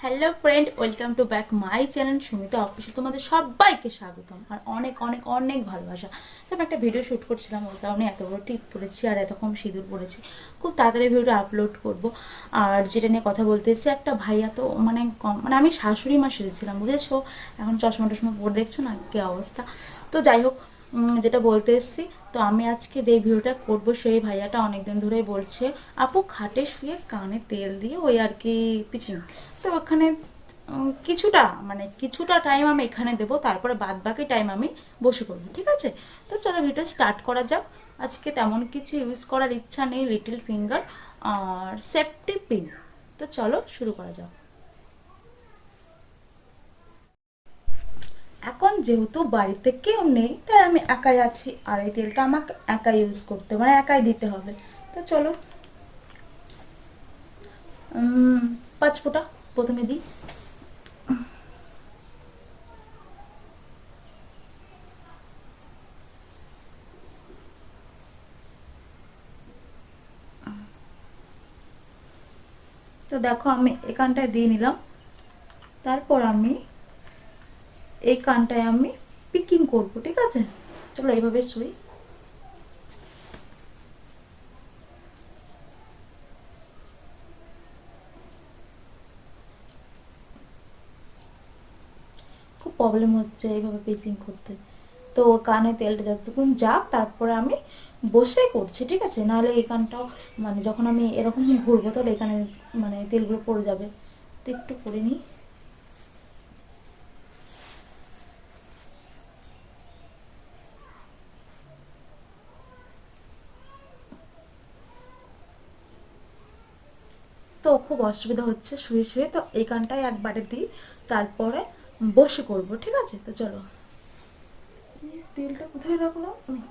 Hello friend, welcome to back my channel Sumita official. তোমাদের সবাইকে স্বাগতম আর অনেক অনেক অনেক ভালোবাসা। তো আমি একটা ভিডিও শ্যুট করছিলাম, ওই কারণে এত বড় টিপ পরেছি আর এরকম সিঁদুর পরেছি। খুব তাড়াতাড়ি ভিডিওটা আপলোড করব। আর যেটা নিয়ে কথা বলতে এসেছি, একটা ভাইয়া তো মানে আমি শাশুড়ি মা সেরেছিলাম, বুঝেছো? এখন চশমা টশমা পরে দেখছো না কী অবস্থা। তো যাই হোক, যেটা বলতে এসেছি, তো আমি আজকে যে ভিডিওটা করব, সেই ভাইয়াটা অনেকদিন ধরেই বলছে আপু খাটে শুয়ে কানে তেল দিয়ে ওই আর কি পিচিং। তো ওখানে কিছুটা টাইম আমি এখানে দেবো, তারপরে বাদ বাকি টাইম আমি বসে করবো, ঠিক আছে? তো চলো ভিডিও স্টার্ট করা যাক। আজকে তেমন কিছু ইউজ করার ইচ্ছা নেই, লিটল ফিঙ্গার আর সেফটি পিন। তো চলো শুরু করা যাক। এখন যেহেতু বাড়িতে কেউ নেই, তাই আমি একাই আছি আর এই তেলটা আমাকে একাই ইউজ করতে, মানে একাই দিতে হবে। তো চলো, 5 ফোঁটা প্রথমে দিই। তো দেখো আমি এখানটায় দিয়ে নিলাম। তারপর আমি এই কানটায় আমি পিকিং করব, ঠিক আছে? চলো এইভাবে শুই। খুব প্রবলেম হচ্ছে এইভাবে পিকিং করতে। তো কানে তেলটা যতক্ষণ যাক, তারপরে আমি বসে করছি, ঠিক আছে? নাহলে এই কানটাও মানে যখন আমি এরকম ঘুরবো, তাহলে এখানে মানে তেলগুলো পড়ে যাবে। তো একটু করে নিই। তো খুব অসুবিধা হচ্ছে শুয়ে শুয়ে, তো এই কানটাই একবারে দিই, তারপরে বসে করব, ঠিক আছে? তো চলো। তেলটা কোথায় রাখলাম আমি?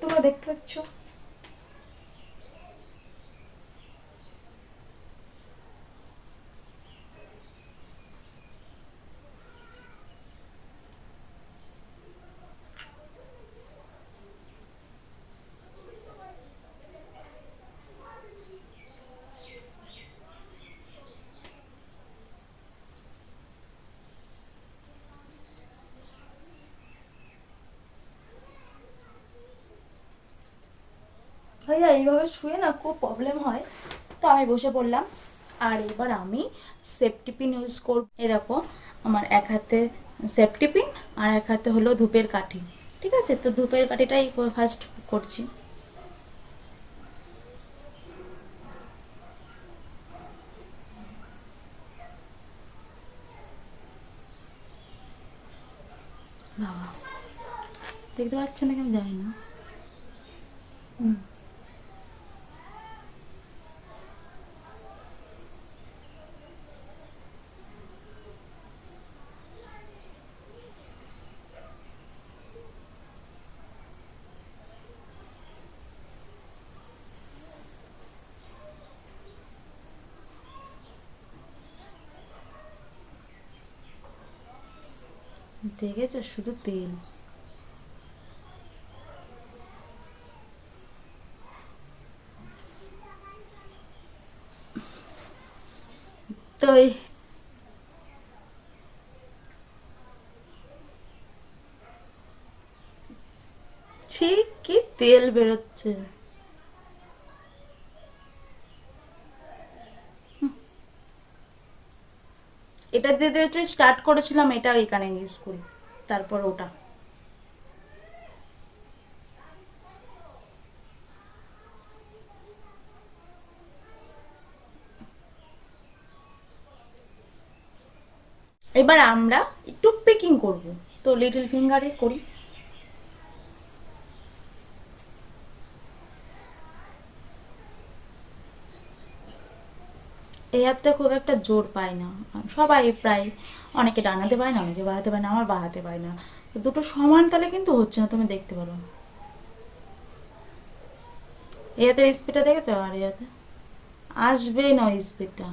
তোমরা দেখতে পাচ্ছ? ভাইয়া এইভাবে শুয়ে না খুব প্রবলেম হয়, তো আমি বসে পড়লাম। আর এবার আমি সেফটি পিন ইউজ করব। এ দেখো, আমার এক হাতে সেফটি পিন আর এক হাতে হলো ধূপের কাঠি, ঠিক আছে? তো ধূপের কাঠিটাই ফার্স্ট করছি। বাবা, দেখতে পাচ্ছ না কি? আমি জানি না। দেখেছো, শুধু তেল। তো এই ছি, কি তেল বেরোচ্ছে! এটা দিয়ে দিয়ে একটু স্টার্ট করেছিলাম, এটা এখানে ইউজ করি, তারপর ওটা। এবার আমরা একটু পেকিং করব, তো লিটল ফিঙ্গারে করি। এই হাতটা খুব একটা জোর পায় না, সবাই প্রায়, অনেকে ডানাতে পায় না, অনেকে বাহাতে পায় না, আমার বাহাতে পায় না। তো দুটো সমান তালে কিন্তু হচ্ছে না, তুমি দেখতে পারো। এই হাতের স্পিডটা দেখেছো? আর এই হাতে আসবেই না স্পিডটা।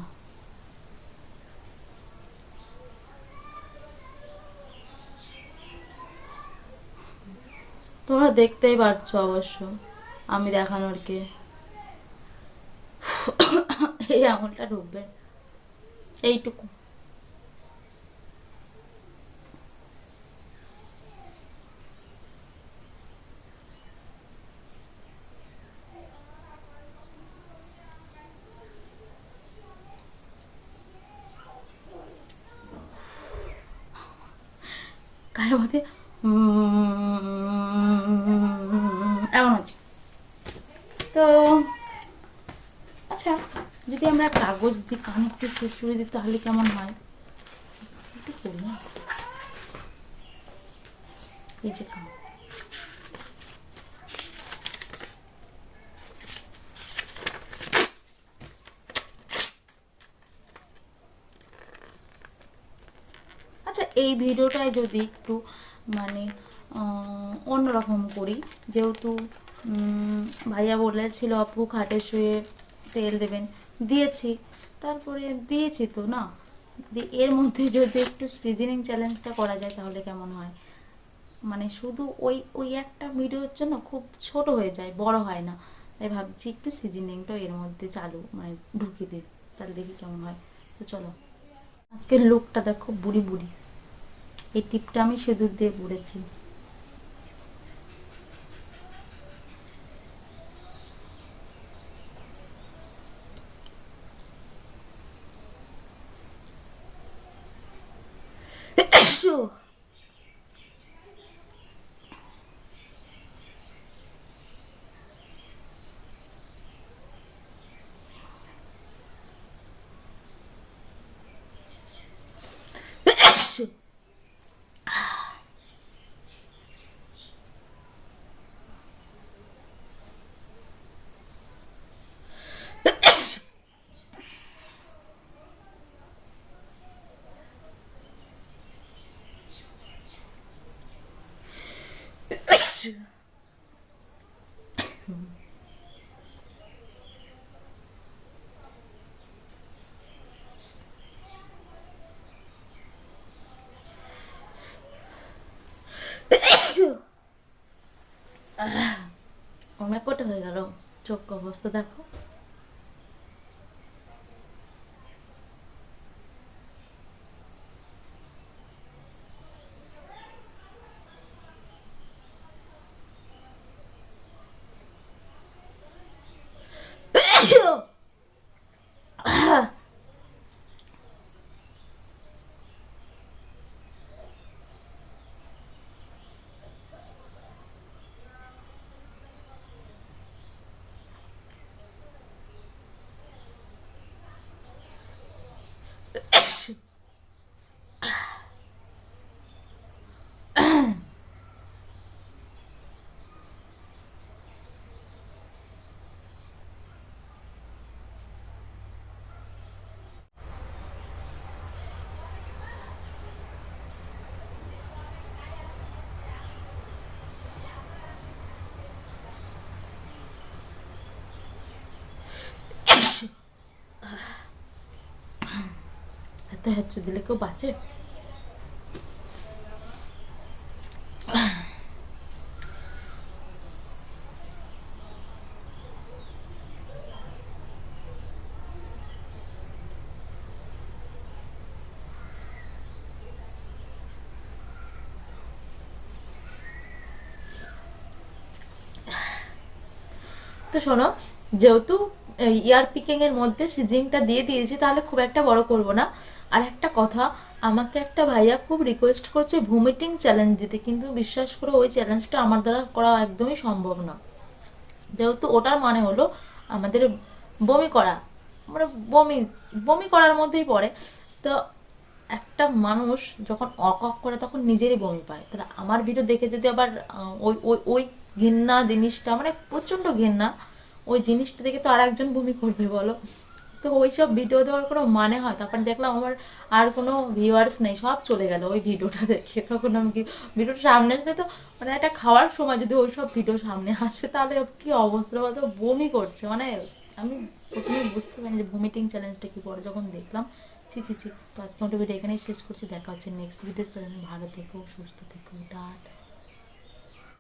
তোমরা দেখতেই পারছো অবশ্য, আমি দেখানোর কে। এই আঙুলটা ঢুকবে। এইটুকু। কারের মধ্যে এমন হচ্ছে। তো আচ্ছা, যদি আমরা কাগজ দিই কানে একটু সুরসুরি দিই তাহলে কেমন হয়? একটু করি না, এই যে কান। আচ্ছা, এই ভিডিওটায় যদি একটু মানে অন্যরকম করি, যেহেতু ভাইয়া বলেছিল আপু খাটে শুয়ে তেল দেবেন, দিয়েছি, তারপরে দিয়েছি তো না, এর মধ্যে যদি একটু সিজনিং চ্যালেঞ্জটা করা যায় তাহলে কেমন হয়? মানে শুধু ওই ওই একটা ভিডিওর জন্য খুব ছোট হয়ে যায়, বড় হয় না, তাই ভাবছি একটু সিজনিংটা এর মধ্যে চালু মানে ঢুকিয়ে দিই, তাহলে দেখি কেমন হয়। তো চলো, আজকের লুকটা দেখো বুড়ি বুড়ি, এই টিপটা আমি সিঁদুর দিয়ে পরেছি। অনেক কটা হয়ে গেল, চোখ অবস্থা দেখো। এত হচ্ছে দিলে কেউ বাঁচে? তো শোনো, যেহেতু ইয়ার পিকিং এর মধ্যে সিজিংটা দিয়ে দিয়েছি, তাহলে খুব একটা বড় করব না। আর একটা কথা, আমাকে একটা ভাইয়া খুব রিকোয়েস্ট করছে ভমিটিং চ্যালেঞ্জ দিতে, কিন্তু বিশ্বাস করো ওই চ্যালেঞ্জটা আমার দ্বারা করা একদমই সম্ভব না। যেহেতু ওটার মানে হলো আমাদের বমি করা, মানে বমি বমি করার মধ্যেই পড়ে। তো একটা মানুষ যখন অক অক করে তখন নিজেরই বমি পায়, তাহলে আমার ভিডিও দেখে যদি আবার ওই ওই ওই ঘৃণা জিনিসটা, মানে প্রচণ্ড ঘৃণা ওই জিনিসটা দেখে তো আর একজন বমি করবে বলো? তো ওই সব ভিডিও দেওয়ার কোনো মানে হয়? তারপর দেখলাম আমার আর কোনো ভিউয়ার্স নেই, সব চলে গেল ওই ভিডিওটা দেখে। তখন আমি কি, ভিডিওটা সামনে আসলে তো মানে একটা খাওয়ার সময় যদি ওই সব ভিডিও সামনে আসে তাহলে কি অবস্থা বলতো, বমি করছে মানে। আমি প্রথমে বুঝতে পারিনি যে ভমিটিং চ্যালেঞ্জটা কি, পরে যখন দেখলাম ছি ছি ছি। তো আজকে আমাদের ভিডিও এখানেই শেষ করছি, দেখা হচ্ছে নেক্সট ভিডিও। ভালো থেকো, সুস্থ থেকো, টাটা।